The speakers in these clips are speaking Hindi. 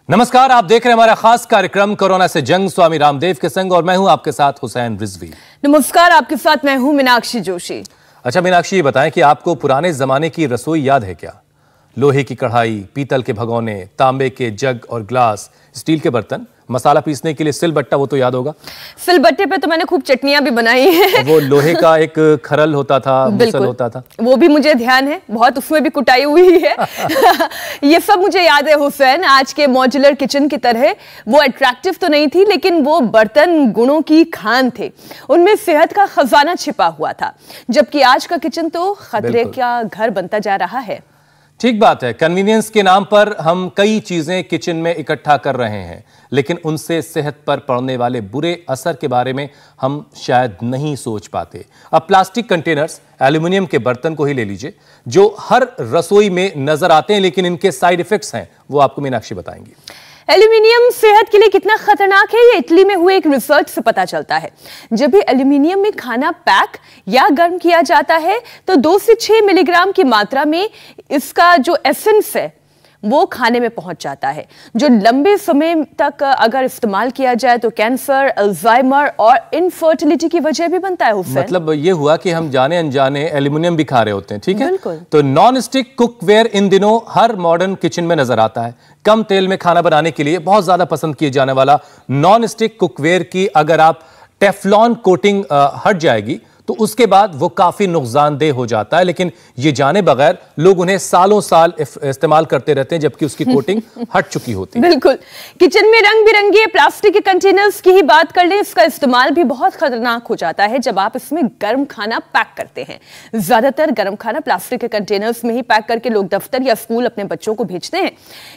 नमस्कार, आप देख रहे हैं हमारा खास कार्यक्रम कोरोना से जंग स्वामी रामदेव के संग और मैं हूं आपके साथ हुसैन रिजवी। नमस्कार, आपके साथ मैं हूं मीनाक्षी जोशी। अच्छा मीनाक्षी, ये बताएं कि आपको पुराने जमाने की रसोई याद है क्या? लोहे की कढ़ाई, पीतल के भगोने, तांबे के जग और ग्लास, स्टील के बर्तन, मसाला पीसने के लिए सिलबट्टा, वो तो याद होगा। सिलबट्टे पे तो मैंने खूब चटनियां भी बनाई हैं। वो लोहे का एक खरल होता था, मुसल होता था, वो भी मुझे ध्यान है, बहुत उसमें भी कुटाई हुई है। ये सब मुझे याद है हुसैन। आज के मॉड्यूलर किचन की तरह वो अट्रैक्टिव तो नहीं थी, लेकिन वो बर्तन गुणों की खान थे। उनमें सेहत का खजाना छिपा हुआ था, जबकि आज का किचन तो खतरे का घर बनता जा रहा है। ठीक बात है, कन्वीनियंस के नाम पर हम कई चीजें किचन में इकट्ठा कर रहे हैं, लेकिन उनसे सेहत पर पड़ने वाले बुरे असर के बारे में हम शायद नहीं सोच पाते। अब प्लास्टिक कंटेनर्स, एल्यूमिनियम के बर्तन को ही ले लीजिए, जो हर रसोई में नजर आते हैं, लेकिन इनके साइड इफेक्ट्स हैं, वो आपको मीनाक्षी बताएंगी। एल्यूमिनियम सेहत के लिए कितना खतरनाक है, ये इटली में हुए एक रिसर्च से पता चलता है। जब भी एल्यूमिनियम में खाना पैक या गर्म किया जाता है तो 2 से 6 मिलीग्राम की मात्रा में इसका जो एसेंस है वो खाने में पहुंच जाता है, जो लंबे समय तक अगर इस्तेमाल किया जाए तो कैंसर, अल्जाइमर और इनफर्टिलिटी की वजह भी बनता है हुसैन। मतलब ये हुआ कि हम जाने अनजाने एल्यूमिनियम भी खा रहे होते हैं। ठीक है, बिल्कुल। तो नॉन स्टिक कुकवेयर इन दिनों हर मॉडर्न किचन में नजर आता है। कम तेल में खाना बनाने के लिए बहुत ज्यादा पसंद किए जाने वाला नॉन स्टिक कुकवेयर की अगर आप टेफ्लॉन कोटिंग हट जाएगी तो उसके बाद वो काफी नुकसानदेह हो जाता है, लेकिन ये जाने बगैर लोग उन्हें सालों साल इस्तेमाल करते रहते हैं, जबकि उसकी कोटिंग हट चुकी होती है। बिल्कुल। किचन में रंग बिरंगे प्लास्टिक के कंटेनर्स की ही बात कर लें, इसका इस्तेमाल भी बहुत खतरनाक हो जाता है जब आप इसमें गर्म खाना पैक करते हैं। ज्यादातर गर्म खाना प्लास्टिक के कंटेनर्स में ही पैक करके लोग दफ्तर या स्कूल अपने बच्चों को भेजते हैं,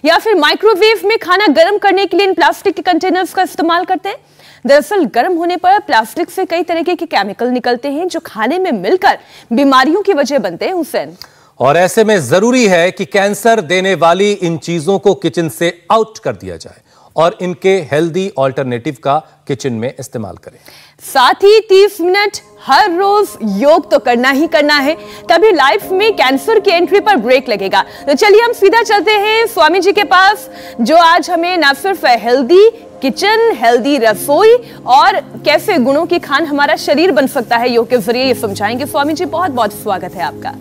या फिर माइक्रोवेव में खाना गर्म करने के लिए इन प्लास्टिक के कंटेनर्स का इस्तेमाल करते हैं। दरअसल गर्म होने पर प्लास्टिक से कई तरह के केमिकल निकलते हैं जो खाने में मिलकर बीमारियों की वजह बनते हैं हुसैन। और ऐसे में जरूरी है कि कैंसर देने वाली इन चीजों को किचन से आउट कर दिया जाए और इनके हेल्दी ऑल्टरनेटिव का किचन में इस्तेमाल करें। साथ ही 30 मिनट हर रोज योग तो करना ही करना है, तभी लाइफ में कैंसर की एंट्री पर ब्रेक लगेगा। तो चलिए हम सीधा चलते हैं स्वामी जी के पास, जो आज हमें न सिर्फ हेल्दी किचन, हेल्दी रसोई और कैसे गुणों की खान हमारा शरीर बन सकता है योग के जरिए, ये समझाएंगे। स्वामी जी बहुत बहुत स्वागत है आपका।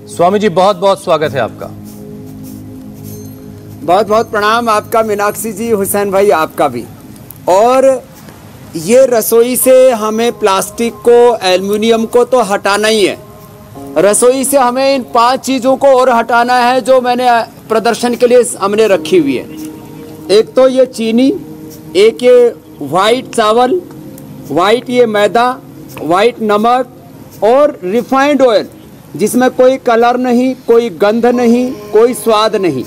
स्वामी जी बहुत बहुत स्वागत है आपका। बहुत बहुत प्रणाम आपका मीनाक्षी जी, हुसैन भाई आपका भी। और ये रसोई से हमें प्लास्टिक को, एल्युमिनियम को तो हटाना ही है। रसोई से हमें इन 5 चीज़ों को और हटाना है जो मैंने प्रदर्शन के लिए हमने रखी हुई है। एक तो ये चीनी, एक ये वाइट चावल, वाइट ये मैदा, वाइट नमक और रिफाइंड ऑयल, जिसमें कोई कलर नहीं, कोई गंध नहीं, कोई स्वाद नहीं।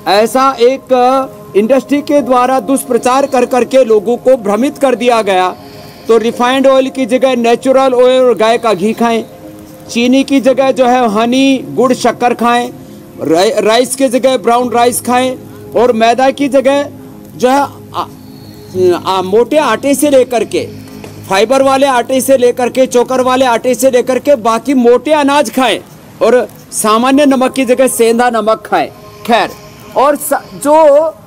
ऐसा एक इंडस्ट्री के द्वारा दुष्प्रचार कर करके लोगों को भ्रमित कर दिया गया। तो रिफाइंड ऑयल की जगह नेचुरल ऑयल और गाय का घी खाएं, चीनी की जगह जो है हनी, गुड़, शक्कर खाएं, राइस की जगह ब्राउन राइस खाएं, और मैदा की जगह जो है मोटे आटे से लेकर के, फाइबर वाले आटे से लेकर के, चोकर वाले आटे से लेकर के बाकी मोटे अनाज खाएं, और सामान्य नमक की जगह सेंधा नमक खाएं। खैर, और जो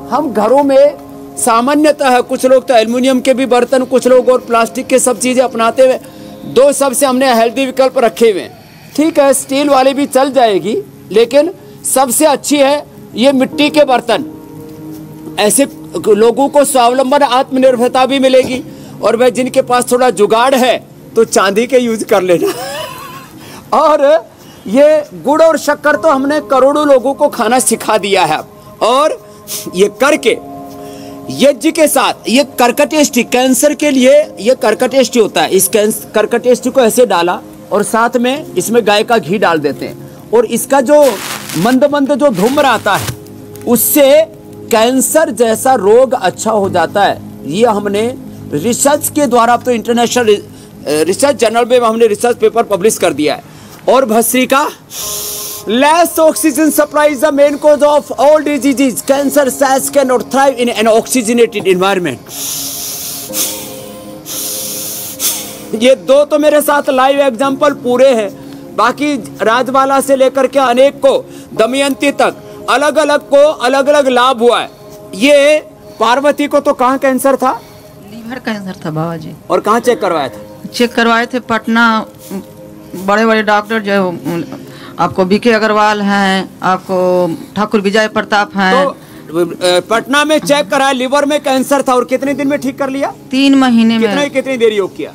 हम घरों में सामान्यतः, कुछ लोग तो एल्युमिनियम के भी बर्तन, कुछ लोग और प्लास्टिक के सब चीज़ें अपनाते हुए 2 सबसे हमने हेल्दी विकल्प रखे हुए हैं। ठीक है, स्टील वाली भी चल जाएगी, लेकिन सबसे अच्छी है ये मिट्टी के बर्तन। ऐसे लोगों को स्वावलंबन, आत्मनिर्भरता भी मिलेगी। और वह जिनके पास थोड़ा जुगाड़ है तो चांदी के यूज कर लेना। और ये गुड़ और शक्कर तो हमने करोड़ों लोगों को खाना सिखा दिया है। और ये करके यज्ञ के साथ ये कर्कटेष्टि, कैंसर के लिए ये कर्कटेष्टि होता है। इस कर्कटेष्टि को ऐसे डाला और साथ में इसमें गाय का घी डाल देते हैं, और इसका जो मंद मंद जो धूम्र आता है उससे कैंसर जैसा रोग अच्छा हो जाता है। ये हमने रिसर्च के द्वारा, अब तो इंटरनेशनल रिसर्च जर्नल में हमने रिसर्च पेपर पब्लिश कर दिया है। और bhastrika, less oxygen supply is the main cause of all diseases. Cancer cells cannot thrive in an oxygenated environment. ये 2 तो मेरे साथ लाइव एग्जाम्पल पूरे हैं, बाकी राजबाला से लेकर के अनेक को, दमयंती तक अलग अलग को अलग अलग लाभ हुआ है। ये पार्वती को तो कहाँ कैंसर था? लीवर कैंसर था बाबा जी। और कहाँ चेक करवाया था? चेक करवाए थे पटना, बड़े बड़े डॉक्टर जो आपको बीके अग्रवाल हैं, आपको ठाकुर विजय प्रताप हैं। तो पटना में चेक कराया, लीवर में कैंसर था और कितने दिन में ठीक कर लिया? 3 महीने में। कितनी देर योग किया?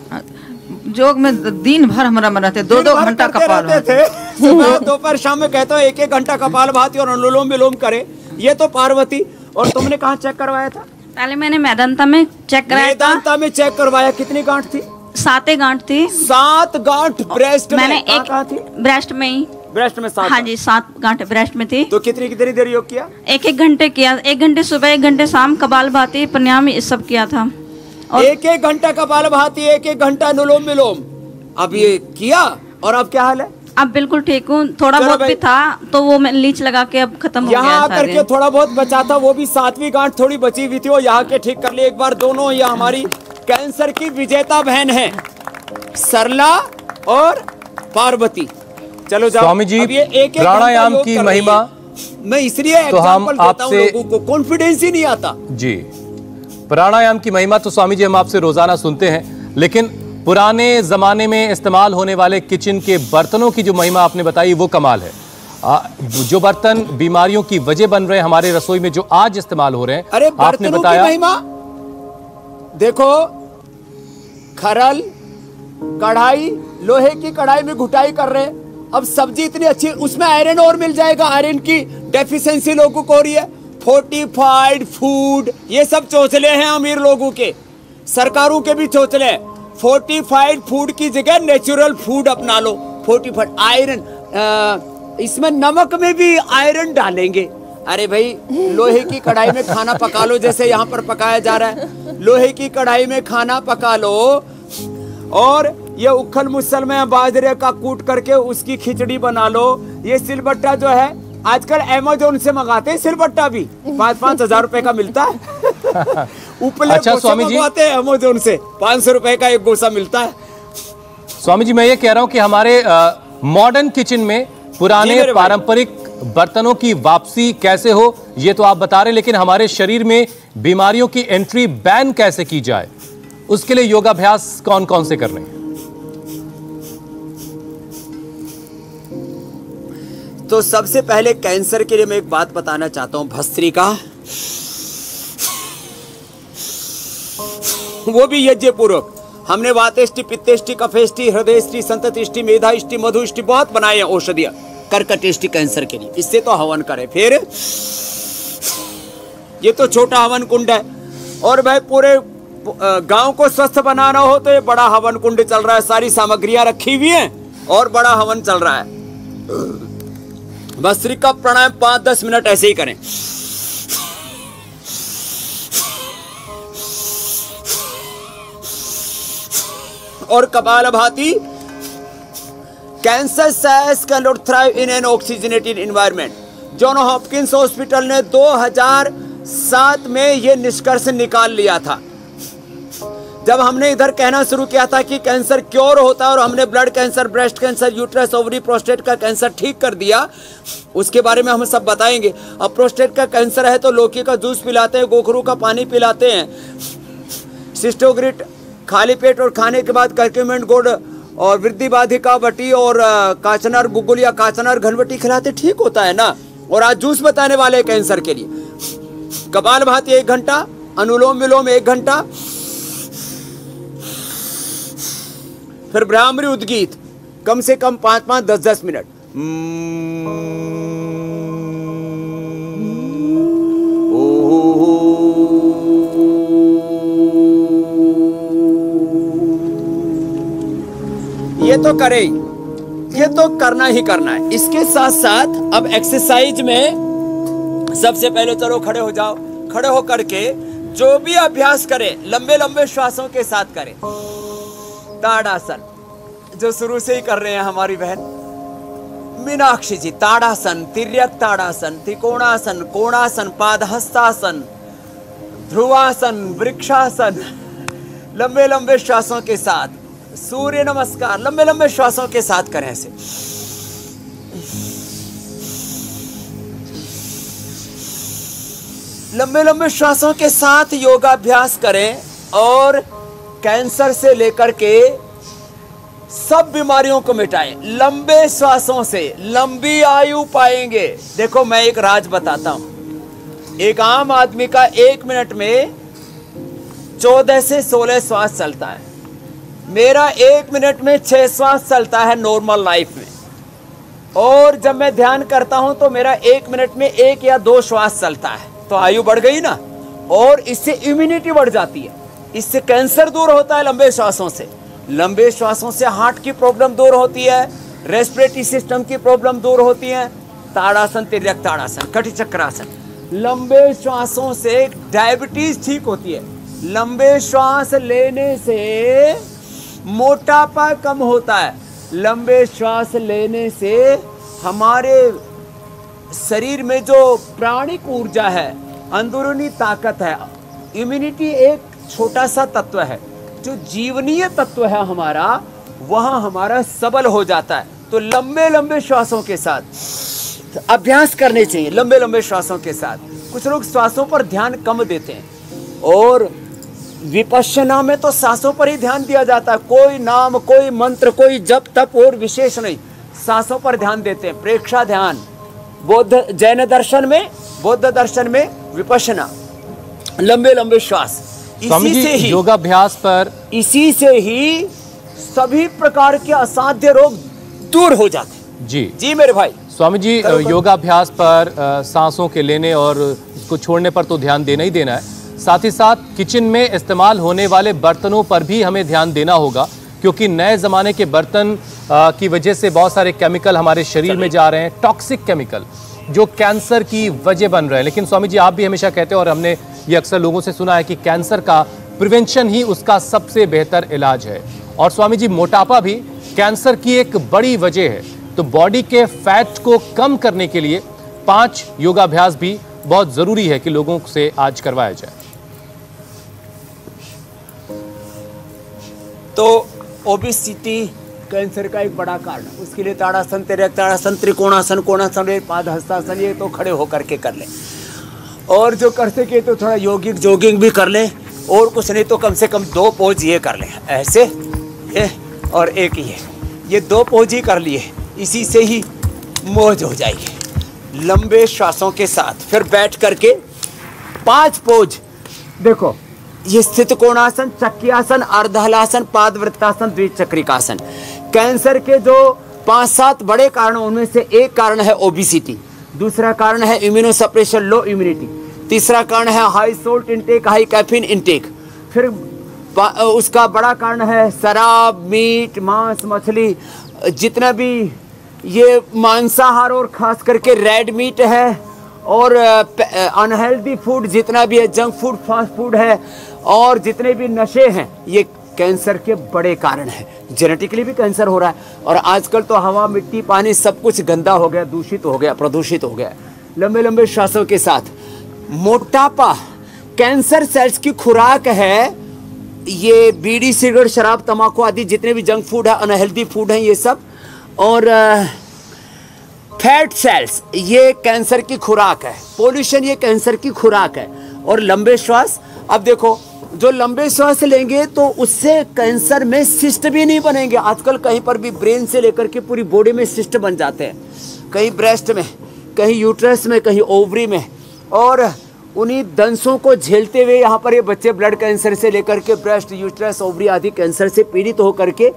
योग में दिन भर हमारा मन रहते, 2-2 घंटा कपाल थे। सुबह दोपहर शाम में कहते हो 1-1 घंटा कपाल भाती और अनुलोम विलोम करे। ये तो पार्वती। और तुमने कहाँ चेक करवाया था? पहले मैंने मेदांता में चेक कराया था। मेदांता में चेक करवाया। कितनी गांठ थी? 7 गांठ थी। 7 गांठ ब्रेस्ट में? मैंने एक ब्रेस्ट में ही। ब्रेस्ट में 7? हाँ जी, 7 गांठ ब्रेस्ट में थी। तो कितनी देर योग किया? 1-1 घंटे किया। 1 घंटे सुबह, 1 घंटे शाम, कपालभाति, प्राणायाम, ये सब किया था। और 1-1 घंटा कपालभाति, 1-1 घंटा अनुलोम विलोम। अब ये किया और अब क्या हाल है? अब बिल्कुल ठीक हूँ। थोड़ा बहुत भी था तो वो मैं लीच लगा के अब खत्म हो गया। यहाँ आकर के थोड़ा बहुत बचा था, वो भी 7वीं गांठ थोड़ी बची हुई थी, वो यहाँ के ठीक कर लिए एक बार। दोनों ये हमारी कैंसर की विजेता बहन है, सरला और पार्वती। चलो जाओ स्वामी जी, अब ये एक प्राणायाम की महिमा, मैं इसलिए तो हम आपसे लोगों को कॉन्फिडेंस ही नहीं आता जी। प्राणायाम की महिमा तो स्वामी जी हम आपसे रोजाना सुनते हैं, लेकिन पुराने जमाने में इस्तेमाल होने वाले किचन के बर्तनों की जो महिमा आपने बताई वो कमाल है। जो बर्तन बीमारियों की वजह बन रहे हैं हमारे रसोई में, जो आज इस्तेमाल हो रहे हैं, अरे आपने बताया की महिमा देखो। खरल कढ़ाई, लोहे की कढ़ाई में घुटाई कर रहे हैं। अब सब्जी इतनी अच्छी, उसमें आयरन और मिल जाएगा। आयरन की डेफिशिएंसी लोगों को हो रही है। फोर्टिफाइड फूड, ये सब चोचले हैं अमीर लोगों के, सरकारों के भी चोचले। फोर्टिफाइड फूड की जगह नेचुरल फूड अपना लो। फोर्टिफाइड आयरन, इसमें नमक में भी आयरन डालेंगे। अरे भाई, लोहे की कढ़ाई में खाना पका लो, जैसे यहाँ पर पकाया जा रहा है। लोहे की कढ़ाई में खाना पका लो और ये उखल मुसल में बाजरे का कूट करके उसकी खिचड़ी बना लो। ये सिलबट्टा जो है आजकल अमेज़न से मंगाते हैं, सिलबट्टा भी 5-5 हजार रुपए का मिलता है। उपले अच्छा स्वामी जी, अमेज़न से 500 रुपए का एक गोसा मिलता है। स्वामी जी, मैं ये कह रहा हूं कि हमारे मॉडर्न किचन में पुराने पारंपरिक बर्तनों की वापसी कैसे हो ये तो आप बता रहे हैं, लेकिन हमारे शरीर में बीमारियों की एंट्री बैन कैसे की जाए, उसके लिए योगाभ्यास कौन कौन से कर रहे हैं? तो सबसे पहले कैंसर के लिए मैं एक बात बताना चाहता हूं, भस्त्रिका, वो भी यज्ञ पूर्वक। हमने वातेष्टि, पित्तेष्टि, कफेष्टि, हृदयष्टि, संततिष्टि, मेधाष्टि, मधुष्टि बहुत बनाए हैं औषधियां कर्कटेष्टि कैंसर के लिए। इससे तो हवन करें। फिर ये तो छोटा हवन कुंड है, और भाई पूरे गांव को स्वस्थ बनाना हो तो ये बड़ा हवन कुंड चल रहा है। सारी सामग्रियां रखी हुई हैं और बड़ा हवन चल रहा है। भस्त्रिका प्राणायाम 5-10 मिनट ऐसे ही करें। और kapalbhati, cancer cells can not thrive in an oxygenated environment. John Hopkins hospital ने 2007 में यह निष्कर्ष निकाल लिया था। जब हमने इधर कहना शुरू किया था कि कैंसर क्योर होता है, और हमने blood cancer, breast cancer, uterus, ovary, prostate का कैंसर ठीक कर दिया, उसके बारे में हम सब बताएंगे। अब प्रोस्टेट का कैंसर है तो लौकी का जूस पिलाते हैं, गोखरू का पानी पिलाते हैं, सिस्टोग्रिट खाली पेट और खाने के बाद कर्क्यूमिन गुड़ और वृद्धि बाधिका बटी और काचनार गुगुल या काचनार घनवटी खिलाते, ठीक होता है ना। और आज जूस बताने वाले कैंसर के लिए कपालभाति 1 घंटा, अनुलोम विलोम 1 घंटा, फिर ब्राह्मरी उद्गीत कम से कम 5-5, 10-10 मिनट। ये तो करे, ये तो करना ही करना है। इसके साथ साथ अब एक्सरसाइज में सबसे पहले चलो खड़े हो जाओ। खड़े होकर के जो भी अभ्यास करें लंबे लंबे श्वासों के साथ करें। ताड़ासन जो शुरू से ही कर रहे हैं हमारी बहन मीनाक्षी जी, ताड़ासन, तिर्यक ताड़ासन, त्रिकोणासन, कोणासन, पादहस्तासन, ध्रुवासन, वृक्षासन, लंबे लंबे श्वासों के साथ। सूर्य नमस्कार लंबे लंबे श्वासों के साथ करें ऐसे। लंबे लंबे श्वासों के साथ योगाभ्यास करें और कैंसर से लेकर के सब बीमारियों को मिटाएं। लंबे श्वासों से लंबी आयु पाएंगे। देखो मैं एक राज बताता हूं। एक आम आदमी का 1 मिनट में 14 से 16 श्वास चलता है। मेरा 1 मिनट में 6 श्वास चलता है नॉर्मल लाइफ में। और जब मैं ध्यान करता हूं तो मेरा 1 मिनट में 1 या 2 श्वास चलता है। तो आयु बढ़ गई ना, और इससे इम्यूनिटी बढ़ जाती है। इससे कैंसर दूर होता है लंबे श्वासों से। लंबे श्वासों से हार्ट की प्रॉब्लम दूर होती है, रेस्पिरेटरी सिस्टम की प्रॉब्लम दूर होती है। ताड़ासन, तिर्यक ताड़ासन, कटी चक्रासन। लंबे श्वासों से डायबिटीज ठीक होती है। लंबे श्वास लेने से मोटापा कम होता है। लंबे श्वास लेने से हमारे शरीर में जो प्राणिक ऊर्जा है, अंदरूनी ताकत है, इम्यूनिटी एक छोटा सा तत्व है जो जीवनीय तत्व है हमारा, वह हमारा सबल हो जाता है। तो लंबे लंबे श्वासों के साथ अभ्यास करने चाहिए। लंबे लंबे श्वासों के साथ कुछ लोग श्वासों पर ध्यान कम देते हैं, और विपश्यना में तो सांसों पर ही ध्यान दिया जाता है। कोई नाम, कोई मंत्र, कोई जप तप और विशेष नहीं, सांसों पर ध्यान देते हैं। प्रेक्षा ध्यान बौद्ध जैन दर्शन में, बौद्ध दर्शन में विपश्यना, लंबे लंबे श्वास। इसी से ही योगाभ्यास पर, इसी से ही सभी प्रकार के असाध्य रोग दूर हो जाते। जी मेरे भाई। स्वामी जी, योगाभ्यास पर, सांसों के लेने और उसको छोड़ने पर तो ध्यान देना ही देना है। साथ ही साथ किचन में इस्तेमाल होने वाले बर्तनों पर भी हमें ध्यान देना होगा, क्योंकि नए ज़माने के बर्तन की वजह से बहुत सारे केमिकल हमारे शरीर में जा रहे हैं, टॉक्सिक केमिकल जो कैंसर की वजह बन रहे हैं। लेकिन स्वामी जी, आप भी हमेशा कहते हैं, और हमने ये अक्सर लोगों से सुना है कि कैंसर का प्रिवेंशन ही उसका सबसे बेहतर इलाज है। और स्वामी जी, मोटापा भी कैंसर की एक बड़ी वजह है। तो बॉडी के फैट को कम करने के लिए 5 योगाभ्यास भी बहुत ज़रूरी है कि लोगों से आज करवाया जाए। तो ओबेसिटी कैंसर का एक बड़ा कारण है। उसके लिए ताड़ासन, तिर्यक ताड़ासन, त्रिकोणासन, कोणासन, पाद हस्तासन, ये तो खड़े होकर के कर लें। और जो कर सके तो थोड़ा जोगिंग भी कर लें, और कुछ नहीं तो कम से कम 2 पोज ये कर लें, ऐसे ये और एक ये 2 पोज ही कर लिए, इसी से ही मौज हो जाएगी। लंबे श्वासों के साथ फिर बैठ करके 5 पोज। देखो, ये स्थित कोणासन, चक्रियासन, अर्धहलासन, पादवृत्तासन, द्विचक्रिकासन। कैंसर के जो 5-7 बड़े कारण, उनमें से एक कारण है ओबेसिटी, दूसरा कारण है इम्यूनोसप्रेशन, लो इम्यूनिटी, तीसरा कारण है high salt intake, high caffeine intake, फिर उसका बड़ा कारण है शराब, मीट, मांस, मछली, जितना भी ये मांसाहार और खास करके रेड मीट है, और अनहेल्दी फूड जितना भी है, जंक फूड, फास्ट फूड है, और जितने भी नशे हैं, ये कैंसर के बड़े कारण हैं। जेनेटिकली भी कैंसर हो रहा है, और आजकल तो हवा, मिट्टी, पानी सब कुछ गंदा हो गया, दूषित हो गया, प्रदूषित हो गया। लंबे लंबे श्वासों के साथ मोटापा कैंसर सेल्स की खुराक है। ये बीड़ी, सिगरेट, शराब, तंबाकू आदि जितने भी जंक फूड है, अनहेल्दी फूड हैं ये सब, और फैट सेल्स ये कैंसर की खुराक है। पोल्यूशन ये कैंसर की खुराक है। और लंबे श्वास, अब देखो, जो लंबे श्वास लेंगे तो उससे कैंसर में सिस्ट भी नहीं बनेंगे। आजकल कहीं पर भी ब्रेन से लेकर के पूरी बॉडी में सिस्ट बन जाते हैं, कहीं ब्रेस्ट में, कहीं यूट्रस में, कहीं ओवरी में, और उन्हीं दंशों को झेलते हुए यहाँ पर ये बच्चे ब्लड कैंसर से लेकर के ब्रेस्ट, यूट्रस, ओवरी आदि कैंसर से पीड़ित होकर के,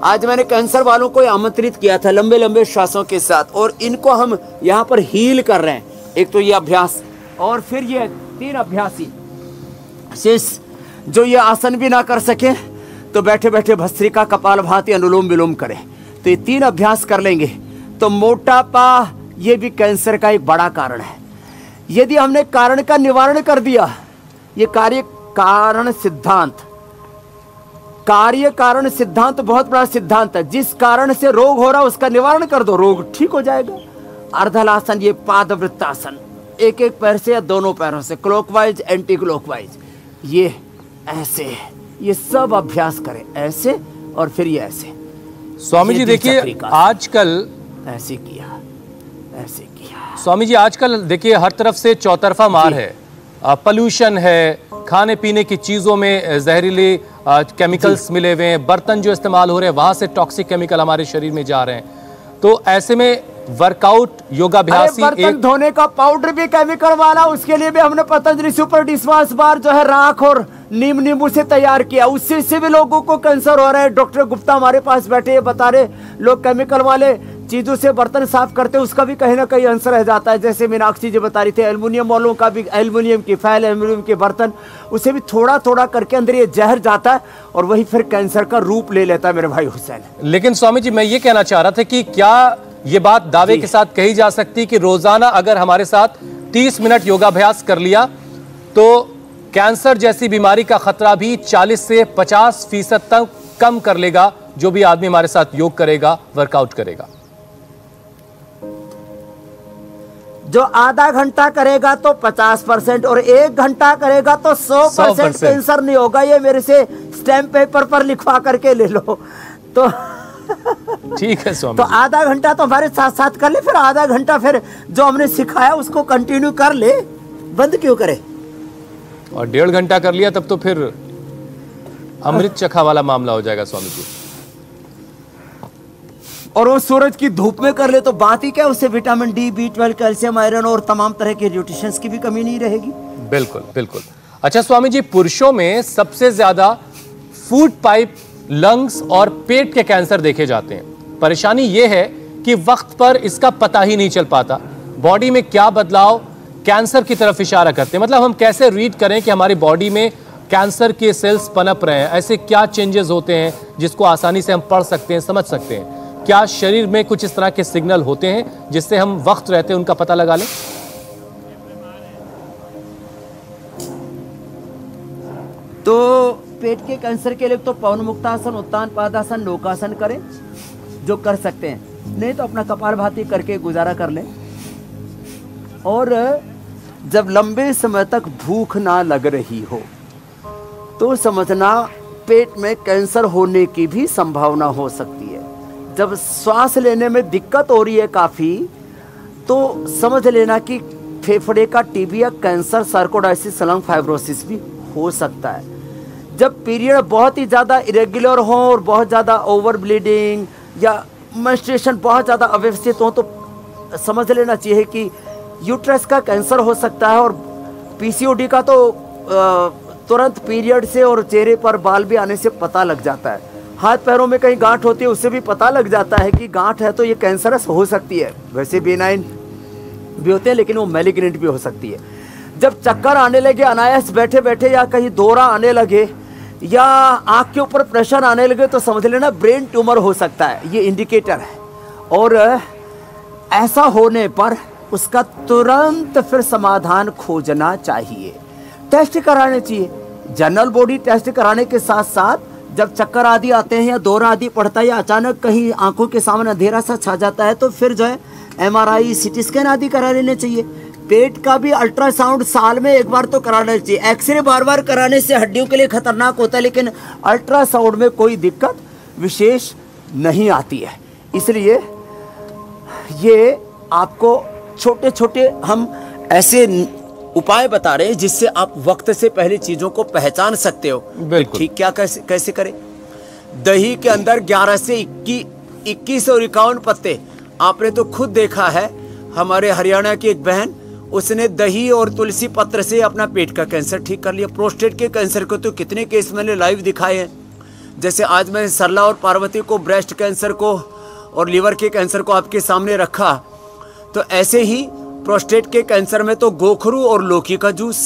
आज मैंने कैंसर वालों को आमंत्रित किया था लंबे लंबे श्वासों के साथ, और इनको हम यहाँ पर हील कर रहे हैं। एक तो ये अभ्यास, और फिर ये 3 अभ्यासी शेष जो ये आसन भी ना कर सके तो बैठे बैठे भस्त्रिका, कपालभाति, अनुलोम विलोम करें। तो ये 3 अभ्यास कर लेंगे तो मोटापा ये भी कैंसर का एक बड़ा कारण है। यदि हमने कारण का निवारण कर दिया, ये कार्य कारण सिद्धांत बहुत बड़ा सिद्धांत है। जिस कारण से रोग हो रहा है उसका निवारण कर दो, रोग ठीक हो जाएगा। अर्धहलासन, ये पादवृत्तासन, एक एक पैर से या दोनों पैरों से, क्लॉकवाइज, एंटी क्लॉकवाइज, ये ऐसे, ये सब अभ्यास करें, ऐसे और फिर ये ऐसे। स्वामी जी देखिए, आजकल ऐसे किया, ऐसे किया। स्वामी जी आजकल देखिए हर तरफ से चौतरफा मार है, पोल्यूशन है, खाने पीने की चीज़ों में जहरीले केमिकल्स मिले हुए हैं, बर्तन जो इस्तेमाल हो रहे हैं वहाँ से टॉक्सिक केमिकल हमारे शरीर में जा रहे हैं। तो ऐसे में वर्कआउट, योगाभ्यासी, बर्तन धोने का पाउडर भी केमिकल वाला, उसके लिए भी हमने पतंजलि सुपर डिशवॉश बार जो है राख और नींबू से तैयार किया, उससे भी लोगों को कैंसर हो रहा है। डॉक्टर गुप्ता हमारे पास बैठे ये बता रहे, लोग केमिकल वाले चीजों से बर्तन साफ करते हैं, उसका भी कहीं ना कहीं आंसर रह जाता है। जैसे मीनाक्षी जी बता रही थी, एल्युमिनियम वालों का भी, एल्युमिनियम की फैल, एल्युमिनियम के बर्तन, उसे भी थोड़ा थोड़ा करके अंदर ये जहर जाता है और वही फिर कैंसर का रूप ले लेता है मेरे भाई हुसैन। लेकिन स्वामी जी, मैं ये कहना चाह रहा था कि क्या ये बात दावे के साथ कही जा सकती कि रोजाना अगर हमारे साथ 30 मिनट योगाभ्यास कर लिया तो कैंसर जैसी बीमारी का खतरा भी 40 से 50% तक कम कर लेगा, जो भी आदमी हमारे साथ योग करेगा, वर्कआउट करेगा? जो आधा घंटा करेगा तो 50% और 1 घंटा करेगा तो 100% कैंसर नहीं होगा। ये मेरे से स्टैम्प पेपर पर लिखवा करके ले लो। तो ठीक है स्वामी। तो आधा घंटा तो हमारे साथ साथ कर ले, फिर आधा घंटा फिर जो हमने सिखाया उसको कंटिन्यू कर ले, बंद क्यों करे। और 1.5 घंटा कर लिया तब तो फिर अमृत चखा वाला मामला हो जाएगा स्वामी जी। और वो सूरज की धूप में कर ले तो बात ही क्या, उससे vitamin D, B12, calcium, iron और तमाम तरह के न्यूट्रिशंस की भी कमी नहीं रहेगी। बिल्कुल बिल्कुल। अच्छा स्वामी जी, पुरुषों में सबसे ज्यादा फूड पाइप, लंग्स और पेट के कैंसर देखे जाते हैं। परेशानी यह है कि वक्त पर इसका पता ही नहीं चल पाता। बॉडी में क्या बदलाव कैंसर की तरफ इशारा करते हैं, मतलब हम कैसे रीड करें कि हमारी बॉडी में कैंसर के सेल्स पनप रहे हैं, ऐसे क्या चेंजेस होते हैं जिसको आसानी से हम पढ़ सकते हैं, समझ सकते हैं? क्या शरीर में कुछ इस तरह के सिग्नल होते हैं जिससे हम वक्त रहते उनका पता लगा लें? तो पेट के कैंसर के लिए तो पवन मुक्तासन, उत्तान पादासन, नौकासन करें जो कर सकते हैं, नहीं तो अपना कपालभाति करके गुजारा कर लें। और जब लंबे समय तक भूख ना लग रही हो तो समझना पेट में कैंसर होने की भी संभावना हो सकती है। जब श्वास लेने में दिक्कत हो रही है काफ़ी, तो समझ लेना कि फेफड़े का टीबी या कैंसर, सार्कोडाइसिस, लंग फाइब्रोसिस भी हो सकता है। जब पीरियड बहुत ही ज़्यादा इरेगुलर हो और बहुत ज़्यादा ओवर ब्लीडिंग या मेंस्ट्रुएशन बहुत ज़्यादा अव्यवस्थित हो तो समझ लेना चाहिए कि यूट्रस का कैंसर हो सकता है। और पीसीओडी का तो तुरंत पीरियड से और चेहरे पर बाल भी आने से पता लग जाता है। हाथ पैरों में कहीं गांठ होती है, उससे भी पता लग जाता है कि गांठ है तो ये कैंसरस हो सकती है। वैसे बेनाइन भी होते हैं लेकिन वो मैलिग्नेंट भी हो सकती है। जब चक्कर आने लगे अनायास बैठे बैठे, या कहीं दौरा आने लगे, या आँख के ऊपर प्रेशर आने लगे, तो समझ लेना ब्रेन ट्यूमर हो सकता है, ये इंडिकेटर है। और ऐसा होने पर उसका तुरंत फिर समाधान खोजना चाहिए, टेस्ट कराने चाहिए। जनरल बॉडी टेस्ट कराने के साथ साथ जब चक्कर आदि आते हैं या दौरा आदि पड़ता है या अचानक कहीं आंखों के सामने अंधेरा सा छा जाता है तो फिर जो है MRI, CT स्कैन आदि करा लेने चाहिए। पेट का भी अल्ट्रासाउंड साल में 1 बार तो कराना चाहिए। एक्सरे बार बार कराने से हड्डियों के लिए खतरनाक होता है, लेकिन अल्ट्रासाउंड में कोई दिक्कत विशेष नहीं आती है। इसलिए ये आपको छोटे छोटे हम ऐसे उपाय बता रहे हैं जिससे आप वक्त से पहले चीजों को पहचान सकते हो। बिल्कुल ठीक, क्या कैसे करें? दही के अंदर 11 से 21 और 51 पत्ते। आपने तो खुद देखा है, हमारे हरियाणा की एक बहन, उसने दही और तुलसी पत्र से अपना पेट का कैंसर ठीक कर लिया। प्रोस्टेट के कैंसर को तो कितने केस मैंने लाइव दिखाए हैं। जैसे आज मैंने सरला और पार्वती को, ब्रेस्ट कैंसर को और लीवर के कैंसर को आपके सामने रखा, तो ऐसे ही प्रोस्टेट के कैंसर में तो गोखरू और लौकी का जूस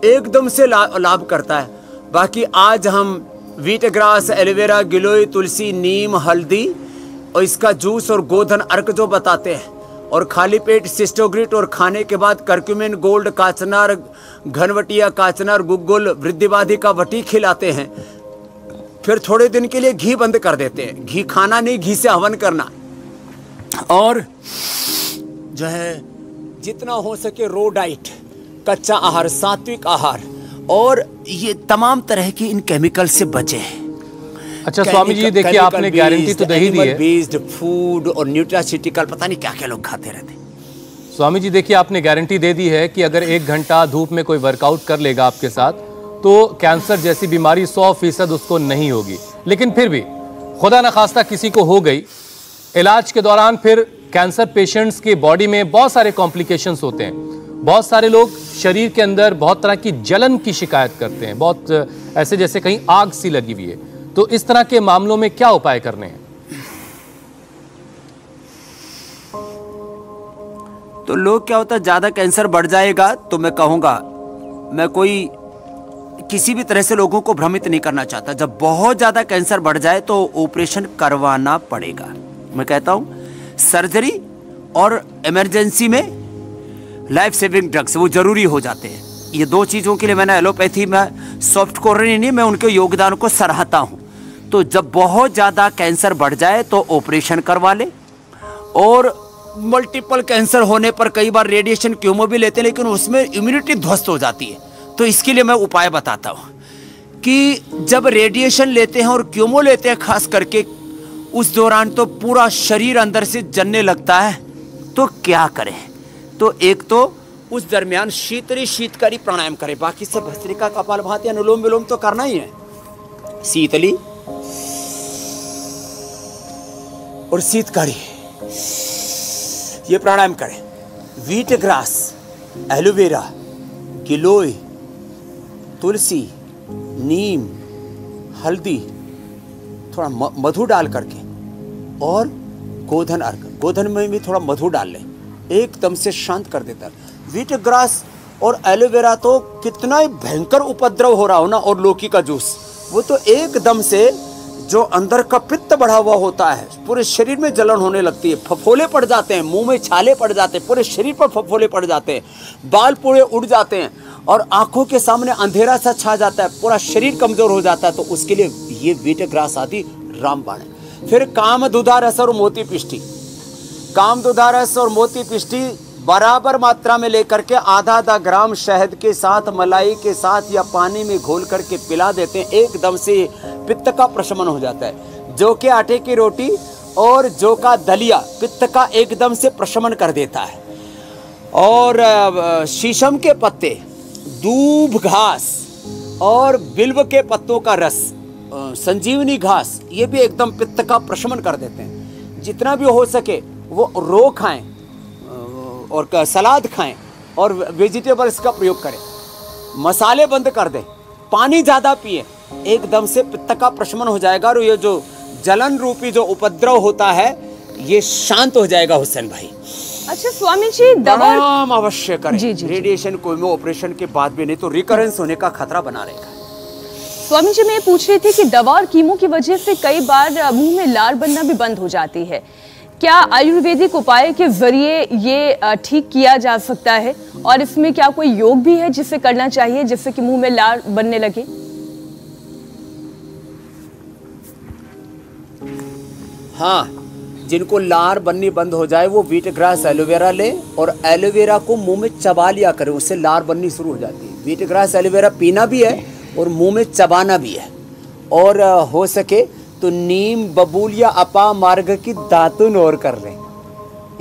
एकदम से लाभ करता है। बाकी आज हम व्हीट ग्रास, एलोवेरा, गिलोय, तुलसी, नीम, हल्दी और इसका जूस और गोधन अर्क जो बताते हैं, और खाली पेट सिस्टोग्रिट और खाने के बाद करक्यूमिन, गोल्ड, काचनार, घनवटिया, काचनार, गुग्गुल, वृद्धिवादी का वटी खिलाते हैं। फिर थोड़े दिन के लिए घी बंद कर देते हैं। घी खाना नहीं, घी से हवन करना। और जो है जितना हो सके रो डाइट, कच्चा आहार, सात्विक आहार, और ये तमाम तरह की इन केमिकल से बचे। अच्छा स्वामी जी, देखिए आपने गारंटी तो दे ही दी है। बेस्ड फूड और न्यूट्रास्यूटिकल, पता नहीं क्या क्या लोग खाते रहते। स्वामी जी देखिए, आपने गारंटी दे दी है कि अगर 1 घंटा धूप में कोई वर्कआउट कर लेगा आपके साथ तो कैंसर जैसी बीमारी 100% उसको नहीं होगी। लेकिन फिर भी खुदा न खास्ता किसी को हो गई, इलाज के दौरान फिर कैंसर पेशेंट्स की बॉडी में बहुत सारे कॉम्प्लिकेशंस होते हैं। बहुत सारे लोग शरीर के अंदर बहुत तरह की जलन की शिकायत करते हैं, बहुत ऐसे जैसे कहीं आग सी लगी हुई है। तो इस तरह के मामलों में क्या उपाय करने हैं? तो लोग क्या होता है, ज्यादा कैंसर बढ़ जाएगा तो मैं कहूंगा, मैं कोई किसी भी तरह से लोगों को भ्रमित नहीं करना चाहता। जब बहुत ज्यादा कैंसर बढ़ जाए तो ऑपरेशन करवाना पड़ेगा। मैं कहता हूं सर्जरी और इमरजेंसी में लाइफ सेविंग ड्रग्स वो जरूरी हो जाते हैं। ये 2 चीजों के लिए मैंने एलोपैथी में सॉफ्ट कॉर्नर नहीं, मैं उनके योगदान को सराहता हूं। तो जब बहुत ज्यादा कैंसर बढ़ जाए तो ऑपरेशन करवा ले। और मल्टीपल कैंसर होने पर कई बार रेडिएशन कीमो भी लेते हैं, लेकिन उसमें इम्यूनिटी ध्वस्त हो जाती है। तो इसके लिए मैं उपाय बताता हूं कि जब रेडिएशन लेते हैं और कीमो लेते हैं खास करके, उस दौरान तो पूरा शरीर अंदर से जलने लगता है। तो क्या करें? तो एक तो उस दरमियान शीतकारी प्राणायाम करें। बाकी सब भस्त्रिका, कपालभाति, अनुलोम विलोम तो करना ही है। शीतली और शीतकारी ये प्राणायाम करें। व्हीट ग्रास, एलोवेरा, गिलोय, तुलसी, नीम, हल्दी, थोड़ा मधु डाल करके और गोधन अर्घ, गोधन में भी थोड़ा मधु डाल लें, एकदम से शांत कर देता है। व्हीट ग्रास और एलोवेरा तो कितना ही भयंकर उपद्रव हो रहा हो ना, और लौकी का जूस वो तो एकदम से जो अंदर का पित्त बढ़ा हुआ होता है, पूरे शरीर में जलन होने लगती है, फफोले पड़ जाते हैं, मुंह में छाले पड़ जाते हैं, पूरे शरीर पर फफोले पड़ जाते हैं, बाल पूरे उड़ जाते हैं और आंखों के सामने अंधेरा सा छा जाता है, पूरा शरीर कमजोर हो जाता है। तो उसके लिए ये व्हीट ग्रास आदि रामबाण है। फिर कामधुधा रस और मोती पिष्टी, कामधुधा रस और मोती पिष्टी बराबर मात्रा में लेकर के आधा ग्राम शहद के साथ, मलाई के साथ या पानी में घोल करके पिला देते हैं, एकदम से पित्त का प्रशमन हो जाता है। जौ के आटे की रोटी और जौ का दलिया पित्त का एकदम से प्रशमन कर देता है। और शीशम के पत्ते, दूब घास और बिल्व के पत्तों का रस, संजीवनी घास, ये भी एकदम पित्त का प्रशमन कर देते हैं। जितना भी हो सके वो रो खाएं और सलाद खाएं और वेजिटेबल्स का प्रयोग करें। मसाले बंद कर दें, पानी ज़्यादा पिए, एकदम से पित्त का प्रशमन हो जाएगा और ये जो जलन रूपी जो उपद्रव होता है ये शांत हो जाएगा। हुसैन भाई, अच्छा स्वामी जी, दवा अवश्य करें। जी, जी, रेडिएशन कोई में ऑपरेशन के बाद भी, नहीं तो रिकरेंस होने का खतरा बना रहेगा। स्वामी जी, मैं पूछ रही थी कि दवा और कीमो की वजह से कई बार मुंह में लार बनना भी बंद हो जाती है, क्या आयुर्वेदिक उपाय के जरिए ये ठीक किया जा सकता है? और इसमें क्या कोई योग भी है जिससे करना चाहिए जिससे कि मुंह में लार बनने लगे? हाँ, जिनको लार बननी बंद हो जाए वो व्हीट ग्रास एलोवेरा ले और एलोवेरा को मुंह में चबा लिया करें, उससे लार बननी शुरू हो जाती है। व्हीट ग्रास एलोवेरा पीना भी है और मुंह में चबाना भी है। और हो सके तो नीम, बबूल या अपा मार्ग की दातुन और कर लें।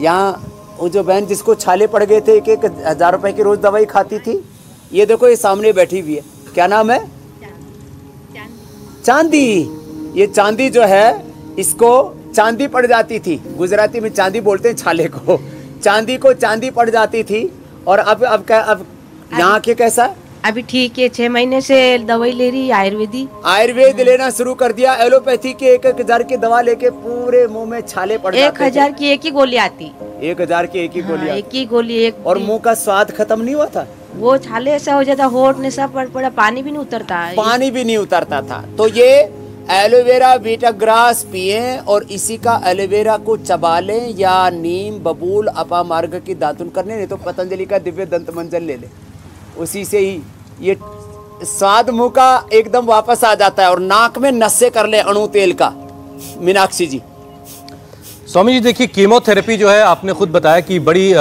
यहाँ वो जो बहन जिसको छाले पड़ गए थे, 1,000 रुपए की रोज दवाई खाती थी, ये देखो ये सामने बैठी हुई है, क्या नाम है? चांदी। ये चांदी जो है, इसको चांदी पड़ जाती थी, गुजराती में चांदी बोलते हैं छाले को, चांदी को चांदी पड़ जाती थी। और अब यहाँ के कैसा? अभी ठीक है, 6 महीने से दवाई ले रही, आयुर्वेद लेना शुरू कर दिया। एलोपैथी के 1,000 की दवा लेके पूरे मुंह में छाले पड़ जाते थे। 1,000 की एक ही गोली आती, 1,000 की एक ही गोली, एक ही गोली। और मुंह का स्वाद खत्म नहीं हुआ था, वो छाले ऐसा हो जाता, होठ ने सब पड़ा, पानी भी नहीं उतरता, पानी भी नहीं उतरता था। तो ये एलोवेरा व्हीट ग्रास पिए और इसी का एलोवेरा को चबा लें या नीम, बबूल, अपा मार्ग की दातुन करने, नहीं तो पतंजलि का दिव्य दंत मंजन ले ले, उसी से ही ये स्वाद मुंह का एकदम वापस आ जाता है। और नाक में नशे कर ले अणु तेल का। मीनाक्षी जी। स्वामी जी देखिए, कीमोथेरेपी जो है आपने खुद बताया कि बड़ी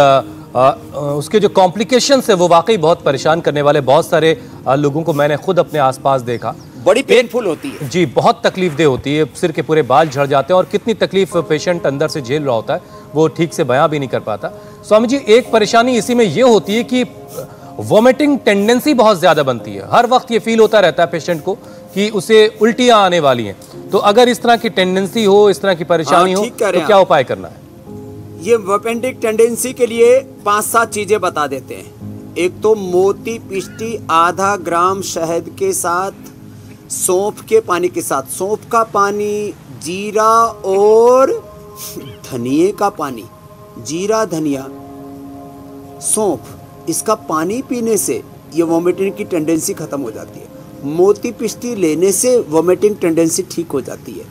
उसके जो कॉम्प्लिकेशंस है वो वाकई बहुत परेशान करने वाले, बहुत सारे लोगों को मैंने खुद अपने आसपास देखा, बड़ी पेनफुल होती है जी, बहुत तकलीफदेह होती है, सिर के पूरे बाल झड़ जाते हैं और कितनी तकलीफ पेशेंट अंदर से झेल रहा होता है वो ठीक से बयां भी नहीं कर पाता। स्वामी जी, एक परेशानी इसी में यह होती है कि वोमिटिंग टेंडेंसी बहुत ज्यादा बनती है। हर वक्त ये फील होता रहता है पेशेंट को कि उसे उल्टियां आने वाली हैं। तो अगर इस तरह की टेंडेंसी हो, इस तरह की परेशानी हो, तो क्या उपाय करना है? ये वोमिटिंग टेंडेंसी के लिए 5-7 चीजें बता देते हैं। एक तो मोती पिष्टी आधा ग्राम शहद के साथ, सौंफ के पानी के साथ, सौंफ का पानी, जीरा और धनिए का पानी, जीरा धनिया सौंफ, इसका पानी पीने से ये वोमिटिंग की टेंडेंसी खत्म हो जाती है। मोती पिष्टी लेने से वोमिटिंग टेंडेंसी ठीक हो जाती है।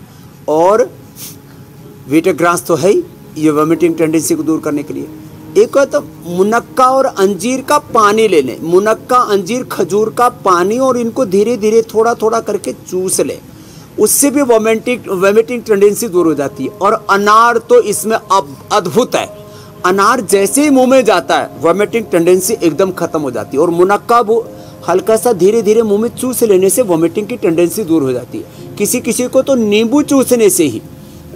और वीटाग्रास तो है ही ये वोमिटिंग टेंडेंसी को दूर करने के लिए। एक है तो मुनक्का और अंजीर का पानी ले लें। मुनक्का, अंजीर, खजूर का पानी, और इनको धीरे धीरे थोड़ा थोड़ा करके चूस लें, उससे भी वोमिटिंग टेंडेंसी दूर हो जाती है। और अनार तो इसमें अब अद्भुत है। अनार जैसे ही मुंह में जाता है वोमिटिंग टेंडेंसी एकदम खत्म हो जाती है। और मुनक्का वो हल्का सा धीरे धीरे मुंह में चूस लेने से वोमिटिंग की टेंडेंसी दूर हो जाती है। किसी किसी को तो नींबू चूसने से ही,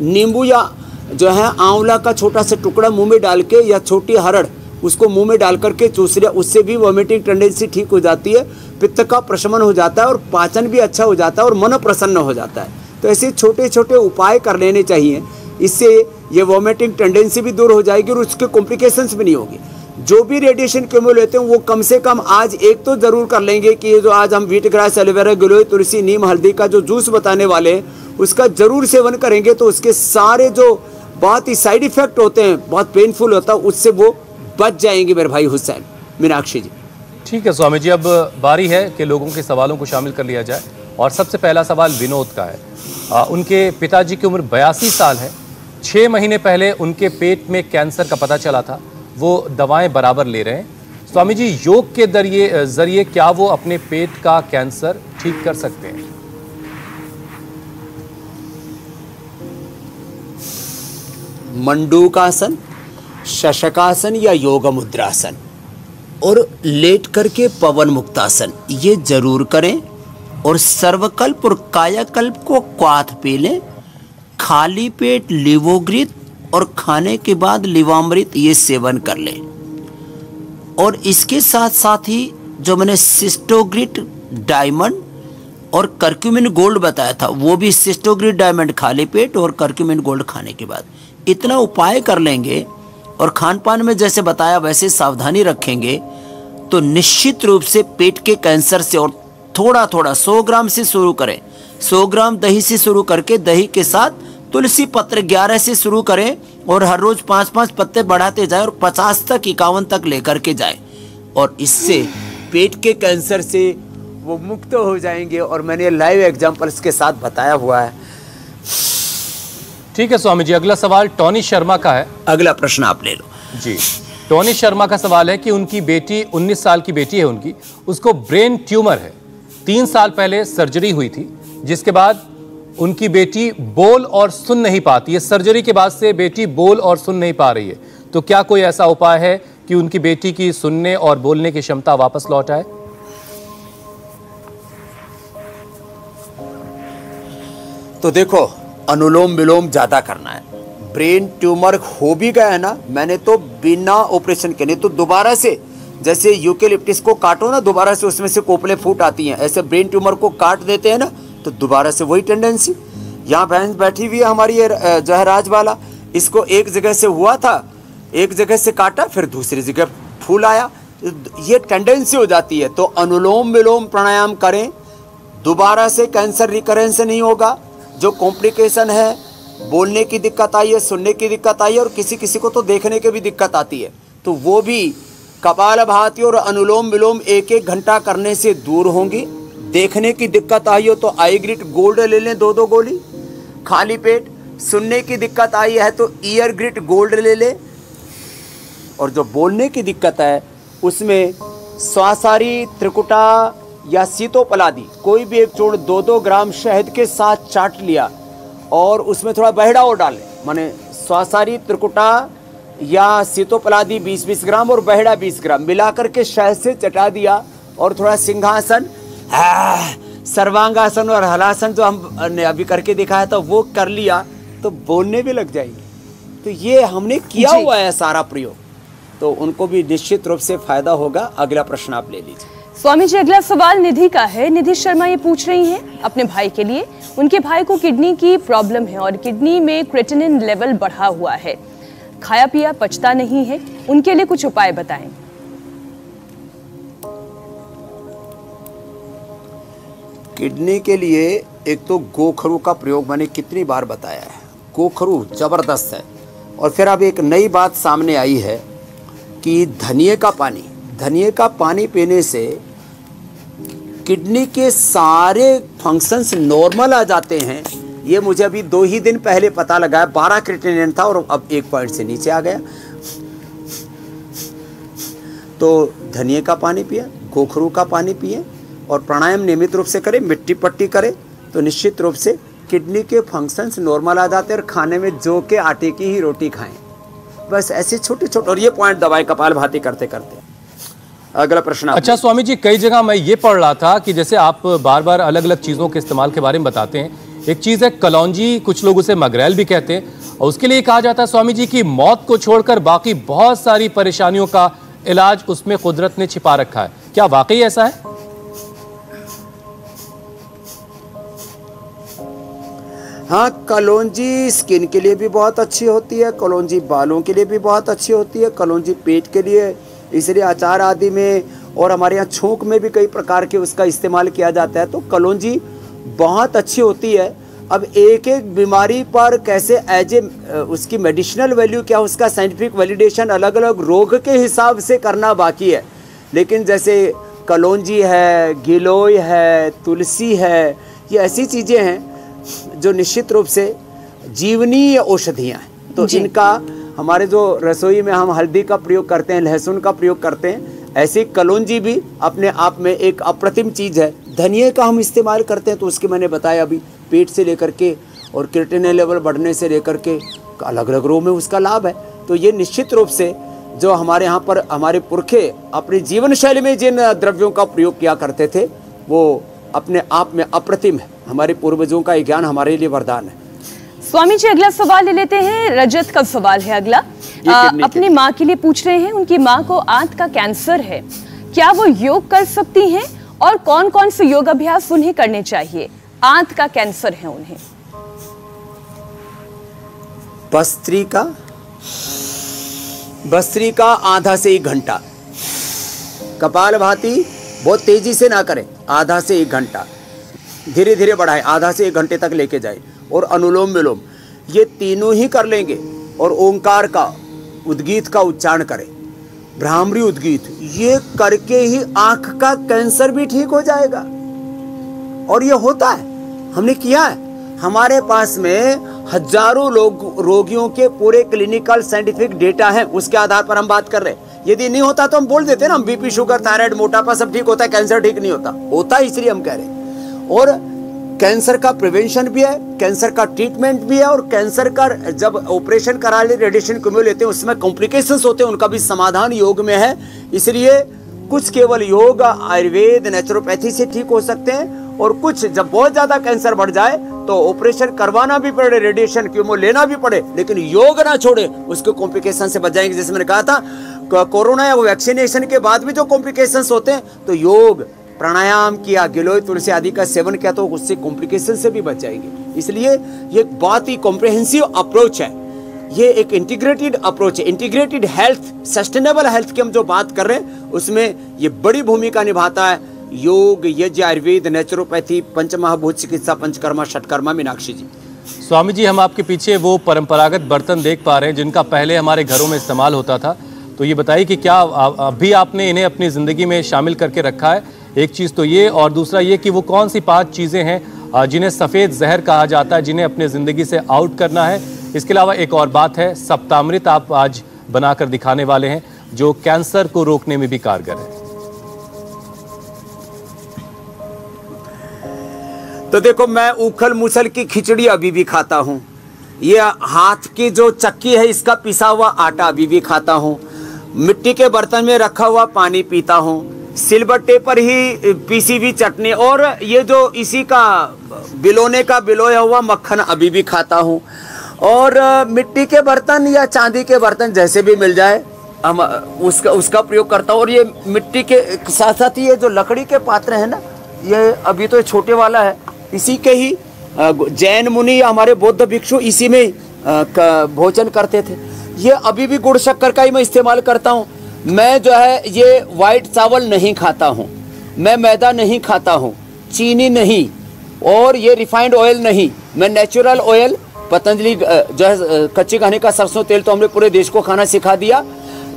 नींबू या जो है आंवला का छोटा सा टुकड़ा मुंह में डाल के, या छोटी हरड़ उसको मुंह में डाल करके चूस लिया, उससे भी वोमिटिंग टेंडेंसी ठीक हो जाती है। पित्त का प्रशमन हो जाता है और पाचन भी अच्छा हो जाता है और मन प्रसन्न हो जाता है। तो ऐसे छोटे छोटे उपाय कर लेने चाहिए, इससे ये वोमिटिंग टेंडेंसी भी दूर हो जाएगी और उसके कॉम्प्लिकेशंस भी नहीं होगी। जो भी रेडिएशन केमो लेते हैं वो कम से कम आज एक तो जरूर कर लेंगे कि ये जो आज हम वीटग्रास, एलोवेरा, गिलोय, तुलसी, नीम, हल्दी का जो जूस बताने वाले हैं उसका जरूर सेवन करेंगे तो उसके सारे जो बहुत ही साइड इफेक्ट होते हैं, बहुत पेनफुल होता है, उससे वो बच जाएंगे मेरे भाई हुसैन, मीनाक्षी जी। ठीक है स्वामी जी, अब बारी है कि लोगों के सवालों को शामिल कर लिया जाए। और सबसे पहला सवाल विनोद का है। उनके पिताजी की उम्र 82 साल है। 6 महीने पहले उनके पेट में कैंसर का पता चला था। वो दवाएं बराबर ले रहे हैं। स्वामी जी, योग के जरिए क्या वो अपने पेट का कैंसर ठीक कर सकते हैं? मंडूकासन, शशकासन या योग मुद्रासन और लेट करके पवन मुक्तासन ये जरूर करें। और सर्वकल्प और कायाकल्प को क्वाथ पी लें। खाली पेट लिवोग्रित और खाने के बाद लिवामृत ये सेवन कर लें। और इसके साथ साथ ही जो मैंने सिस्टोग्रिट डायमंड और कर्क्यूमिन गोल्ड बताया था, वो भी सिस्टोग्रिट डायमंड खाली पेट और कर्क्यूमिन गोल्ड खाने के बाद, इतना उपाय कर लेंगे और खान पान में जैसे बताया वैसे सावधानी रखेंगे तो निश्चित रूप से पेट के कैंसर से, और थोड़ा थोड़ा 100 ग्राम से शुरू करें। 100 ग्राम दही से शुरू करके दही के साथ तुलसी पत्र 11 से शुरू करें और हर रोज 5-5 पत्ते बढ़ाते जाएं और 50 तक 51 तक लेकर के जाएं। और इससे पेट के कैंसर से वो मुक्त हो जाएंगे। और मैंने लाइव एग्जांपल्स के साथ बताया हुआ है। ठीक है स्वामी जी, अगला सवाल टॉनी शर्मा का है। अगला प्रश्न आप ले लो जी। टॉनी शर्मा का सवाल है कि उनकी बेटी, 19 साल की बेटी है उनकी, उसको ब्रेन ट्यूमर है। 3 साल पहले सर्जरी हुई थी, जिसके बाद उनकी बेटी बोल और सुन नहीं पाती है। सर्जरी के बाद से बेटी बोल और सुन नहीं पा रही है। तो क्या कोई ऐसा उपाय है कि उनकी बेटी की सुनने और बोलने की क्षमता वापस लौट आए? तो देखो, अनुलोम विलोम ज्यादा करना है। ब्रेन ट्यूमर हो भी गया है ना, मैंने तो बिना ऑपरेशन के, नहीं तो दोबारा से, जैसे यूकेलिप्टिस को काटो ना, दोबारा से उसमें से कोपले फूट आती हैं, ऐसे ब्रेन ट्यूमर को काट देते हैं ना तो दोबारा से वही टेंडेंसी। यहाँ बहन बैठी हुई है हमारी जहराज वाला, इसको एक जगह से हुआ था, एक जगह से काटा, फिर दूसरी जगह फूल आया, ये टेंडेंसी हो जाती है। तो अनुलोम विलोम प्राणायाम करें, दोबारा से कैंसर रिकरेंस नहीं होगा। जो कॉम्प्लिकेशन है, बोलने की दिक्कत आई है, सुनने की दिक्कत आई है, और किसी किसी को तो देखने की भी दिक्कत आती है, तो वो भी कपालभाति और अनुलोम विलोम 1-1 घंटा करने से दूर होंगी। देखने की दिक्कत आई हो तो आईग्रिट गोल्ड ले लें 2-2 गोली खाली पेट। सुनने की दिक्कत आई है तो ईयर ग्रिट गोल्ड ले लें। और जो बोलने की दिक्कत है उसमें स्वासारी, त्रिकुटा या सीतोपलादी कोई भी एक चूर्ण 2-2 ग्राम शहद के साथ चाट लिया और उसमें थोड़ा बहड़ा और डालें, माने स्वासारी, त्रिकुटा या सीतोपलादी 20-20 ग्राम और बहड़ा 20 ग्राम मिलाकर के शहद से चटा दिया। और थोड़ा सिंहासन, सर्वांगासन और हलासन जो हमने अभी करके दिखाया था वो कर लिया तो बोलने भी लग जाएंगे। तो ये हमने किया हुआ है सारा प्रयोग। तो उनको भी निश्चित रूप से फायदा होगा। अगला प्रश्न आप ले लीजिए। स्वामी जी, अगला सवाल निधि का है। निधि शर्मा ये पूछ रही हैं अपने भाई के लिए। उनके भाई को किडनी की प्रॉब्लम है और किडनी में क्रिएटिनिन लेवल बढ़ा हुआ है, खाया पिया पचता नहीं है, उनके लिए कुछ उपाय बताएं। किडनी के लिए एक तो गोखरू का प्रयोग मैंने कितनी बार बताया है, गोखरू जबरदस्त है। और फिर अब एक नई बात सामने आई है कि धनिए का पानी पीने से किडनी के सारे फंक्शंस नॉर्मल आ जाते हैं। ये मुझे अभी 2 ही दिन पहले पता लगा है। 12 क्रिएटिनिन था और अब 1 पॉइंट से नीचे आ गया। तो धनिए का पानी पिए, गोखरू का पानी पिए और प्राणायाम नियमित रूप से करें, मिट्टी पट्टी करें, तो निश्चित रूप से किडनी के फंक्शंस नॉर्मल आ जाते हैं। और खाने में जौ के आटे की ही रोटी खाएं, बस ऐसे छोटे छोटे। और ये पॉइंट दबाए कपालभाति करते करते। अगला प्रश्न। अच्छा स्वामी जी, कई जगह मैं ये पढ़ रहा था कि जैसे आप बार बार अलग अलग चीज़ों के इस्तेमाल के बारे में बताते हैं। एक चीज़ है कलौंजी, कुछ लोग उसे मगरैल भी कहते हैं, और उसके लिए कहा जाता है स्वामी जी कि मौत को छोड़कर बाकी बहुत सारी परेशानियों का इलाज उसमें कुदरत ने छिपा रखा है। क्या वाकई ऐसा है? हाँ, कलौंजी स्किन के लिए भी बहुत अच्छी होती है, कलौंजी बालों के लिए भी बहुत अच्छी होती है, कलौंजी पेट के लिए, इसलिए अचार आदि में और हमारे यहाँ छोंक में भी कई प्रकार के उसका इस्तेमाल किया जाता है। तो कलौंजी बहुत अच्छी होती है। अब एक एक बीमारी पर कैसे उसकी मेडिसिनल वैल्यू क्या, उसका साइंटिफिक वैलिडेशन अलग अलग रोग के हिसाब से करना बाकी है। लेकिन जैसे कलौंजी है, गिलोय है, तुलसी है, ये ऐसी चीज़ें हैं जो निश्चित रूप से जीवनीय औषधियाँ हैं। तो इनका हमारे जो रसोई में हम हल्दी का प्रयोग करते हैं, लहसुन का प्रयोग करते हैं, ऐसी कलौंजी भी अपने आप में एक अप्रतिम चीज़ है। धनिए का हम इस्तेमाल करते हैं, तो उसके मैंने बताया अभी, पेट से लेकर के और क्रिएटिनिन लेवल बढ़ने से लेकर के अलग अलग रोग में उसका लाभ है। तो ये निश्चित रूप से जो हमारे यहाँ पर हमारे पुरखे अपनी जीवन शैली में जिन द्रव्यों का प्रयोग किया करते थे, वो अपने आप में अप्रतिम है। हमारे पूर्वजों का ज्ञान हमारे लिए वरदान है। स्वामी जी, अगला सवाल ले लेते हैं। रजत का सवाल है अगला। अपनी माँ के लिए पूछ रहे हैं। उनकी माँ को आंत का कैंसर है, क्या वो योग कर सकती हैं और कौन कौन से योग अभ्यास उन्हें करने चाहिए? आंत का कैंसर है उन्हें। बस्त्री का आधा से 1 घंटा, कपालभाति बहुत तेजी से ना करें, आधा से 1 घंटा, धीरे धीरे बढ़ाएं, आधा से 1 घंटे तक लेके जाए। और अनुलोम विलोम, ये तीनों ही कर लेंगे। और ओंकार का उद्गीत का उच्चारण करें, भ्रामरी उद्गीत, ये करके ही आंख का कैंसर भी ठीक हो जाएगा। और ये होता है, हमने किया है। हमारे पास में हजारों रोगियों के पूरे क्लिनिकल साइंटिफिक डेटा है, उसके आधार पर हम बात कर रहे हैं। यदि नहीं होता तो हम बोल देते ना, हम बीपी, शुगर, थायराइड, मोटापा सब ठीक होता है, कैंसर ठीक नहीं होता है, इसलिए हम कह रहे हैं। और कैंसर का प्रिवेंशन भी है, कैंसर का ट्रीटमेंट भी है, और कैंसर का जब ऑपरेशन करा ले, रेडिएशन कीमो लेते हैं, उसमें कॉम्प्लिकेशंस होते हैं, उनका भी समाधान योग में है। इसलिए कुछ केवल योग, आयुर्वेद, नेचुरोपैथी से ठीक हो सकते हैं, और कुछ जब बहुत ज्यादा कैंसर बढ़ जाए तो ऑपरेशन करवाना भी पड़े, रेडिएशन कीमो लेना भी पड़े, लेकिन योग ना छोड़े, उसके कॉम्प्लिकेशन से बच जाएंगे। जैसे मैंने कहा था, कोरोना या वैक्सीनेशन के बाद भी जो कॉम्प्लिकेशंस होते हैं, तो योग, प्राणायाम किया, गिलोय, तुलसी आदि का सेवन किया, तो उससे कॉम्प्लिकेशन से भी बच जाएंगे। इसलिए ये बहुत ही कॉम्प्रिहेंसिव अप्रोच है, ये एक इंटीग्रेटेड अप्रोच है। इंटीग्रेटेड हेल्थ, सस्टेनेबल हेल्थ की हम जो बात कर रहे हैं, उसमें ये बड़ी भूमिका निभाता है योग, यज्ञ, आयुर्वेद, नेचुरोपैथी, पंचमहाभूत चिकित्सा, पंचकर्मा, षटकर्मा। मीनाक्षी जी। स्वामी जी, हम आपके पीछे वो परंपरागत बर्तन देख पा रहे हैं जिनका पहले हमारे घरों में इस्तेमाल होता था, तो ये बताइए कि क्या अभी आपने इन्हें अपनी ज़िंदगी में शामिल करके रखा है? एक चीज़ तो ये, और दूसरा ये कि वो कौन सी 5 चीज़ें हैं जिन्हें सफ़ेद जहर कहा जाता है, जिन्हें अपने ज़िंदगी से आउट करना है। इसके अलावा एक और बात है, सप्तामृत आप आज बनाकर दिखाने वाले हैं जो कैंसर को रोकने में भी कारगर है। तो देखो, मैं उखल मुसल की खिचड़ी अभी भी खाता हूँ, ये हाथ की जो चक्की है इसका पिसा हुआ आटा अभी भी खाता हूँ, मिट्टी के बर्तन में रखा हुआ पानी पीता हूँ, सिलबट्टे पर ही पीसी हुई चटनी, और ये जो इसी का बिलोने का बिलोया हुआ मक्खन अभी भी खाता हूँ। और मिट्टी के बर्तन या चांदी के बर्तन जैसे भी मिल जाए हम उसका प्रयोग करता हूँ। और ये मिट्टी के साथ साथ ये जो लकड़ी के पात्र है ना, ये अभी तो छोटे वाला है, इसी के ही जैन मुनि या हमारे बौद्ध भिक्षु इसी में भोजन करते थे। ये अभी भी गुड़ शक्कर का ही मैं इस्तेमाल करता हूँ। मैं जो है ये वाइट चावल नहीं खाता हूँ, मैं मैदा नहीं खाता हूँ, चीनी नहीं, और ये रिफाइंड ऑयल नहीं, मैं नेचुरल ऑयल पतंजलि जो है कच्ची घानी का सरसों तेल तो हमने पूरे देश को खाना सिखा दिया।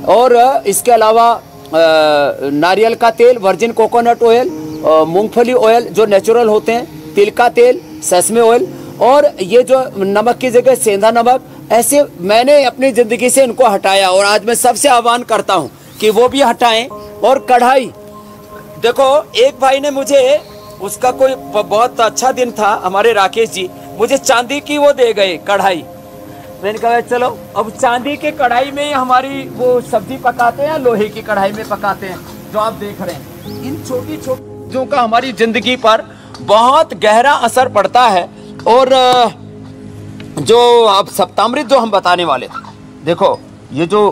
और इसके अलावा नारियल का तेल, वर्जिन कोकोनट ऑयल, मूंगफली ऑयल जो नेचुरल होते हैं, तिल का तेल, सेसमे ऑयल, और ये जो नमक की जगह सेंधा नमक, ऐसे मैंने अपनी ज़िंदगी से इनको हटाया। और आज मैं सबसे आह्वान करता हूँ कि वो भी हटाएं। और कढ़ाई देखो, एक भाई ने मुझे, उसका कोई बहुत अच्छा दिन था, हमारे राकेश जी, मुझे चांदी की वो दे गए कढ़ाई। मैंने कहा चलो अब चांदी के कढ़ाई में हमारी वो सब्जी पकाते हैं या लोहे की कढ़ाई में पकाते हैं, जो आप देख रहे हैं। इन छोटी छोटी चीज़ों का हमारी जिंदगी पर बहुत गहरा असर पड़ता है। और जो अब सप्तामृत जो हम बताने वाले थे, देखो ये जो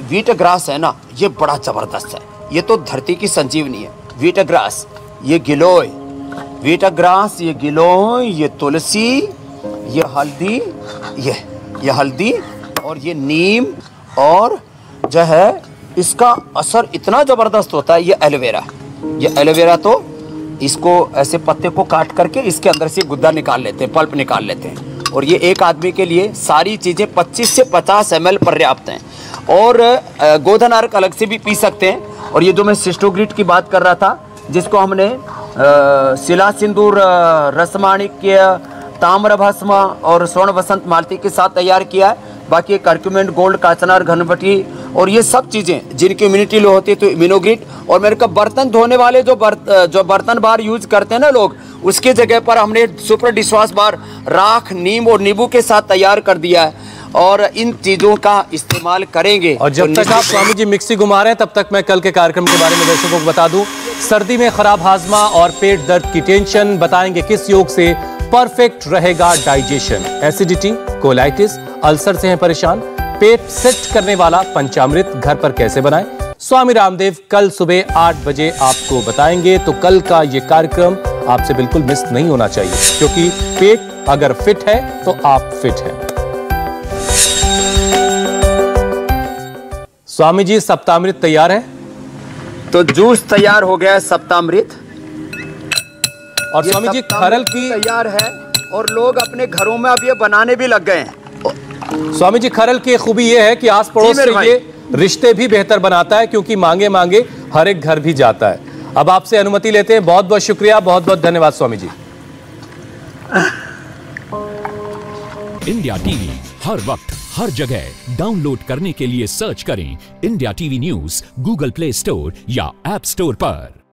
व्हीट ग्रास है ना, ये बड़ा जबरदस्त है। ये तो धरती की संजीवनी है। व्हीट ग्रास, ये गिलोय, व्हीट ग्रास, ये गिलोय, ये तुलसी, ये हल्दी, ये हल्दी, और ये नीम, और जो है इसका असर इतना ज़बरदस्त होता है। ये एलोवेरा, ये एलोवेरा तो इसको ऐसे पत्ते को काट करके इसके अंदर से गुद्दा निकाल लेते हैं, पल्प निकाल लेते हैं। और ये एक आदमी के लिए सारी चीज़ें 25 से 50 ml पर्याप्त हैं। और गोधन अर्क अलग से भी पी सकते हैं। और ये जो मैं सिस्टोग्रिट की बात कर रहा था, जिसको हमने शिला सिंदूर, रसमाणिक्य, ताम्र भस्म और स्वर्ण वसंत मालती के साथ तैयार किया है। बाकी कर्क्यूमेंट, गोल्ड, काचनार, घनवटी, और ये सब चीज़ें जिनकी इम्यूनिटी लो होती है तो इम्यूनोग्रिट। और मेरे को बर्तन धोने वाले जो बर्तन बार यूज करते हैं ना लोग, उसकी जगह पर हमने सुपर डिशवॉश बार राख, नीम और नींबू के साथ तैयार कर दिया है। और इन चीज़ों का इस्तेमाल करेंगे। और जब तक आप स्वामी जी मिक्सी घुमा रहे हैं, तब तक मैं कल के कार्यक्रम के बारे में दर्शकों को बता दूं। सर्दी में खराब हाजमा और पेट दर्द की टेंशन, बताएंगे किस योग से परफेक्ट रहेगा डाइजेशन। एसिडिटी, कोलाइटिस, अल्सर से हैं परेशान, पेट सेट करने वाला पंचामृत घर पर कैसे बनाएं, स्वामी रामदेव कल सुबह 8 बजे आपको बताएंगे। तो कल का ये कार्यक्रम आपसे बिल्कुल मिस नहीं होना चाहिए, क्योंकि पेट अगर फिट है तो आप फिट हैं। स्वामी जी, सप्तामृत तैयार है? तो जूस तैयार हो गया है सप्तामृत। और स्वामी जी खरल की तैयार है, और लोग अपने घरों में अब ये बनाने भी लग गए हैं। स्वामी जी, खरल की खूबी ये है कि आस पड़ोस से ये रिश्ते भी बेहतर बनाता है, क्योंकि मांगे मांगे हर एक घर भी जाता है। अब आपसे अनुमति लेते हैं। बहुत बहुत शुक्रिया, बहुत बहुत धन्यवाद स्वामी जी। इंडिया टीवी हर वक्त हर जगह डाउनलोड करने के लिए सर्च करें India TV news Google play store या ऐप स्टोर पर।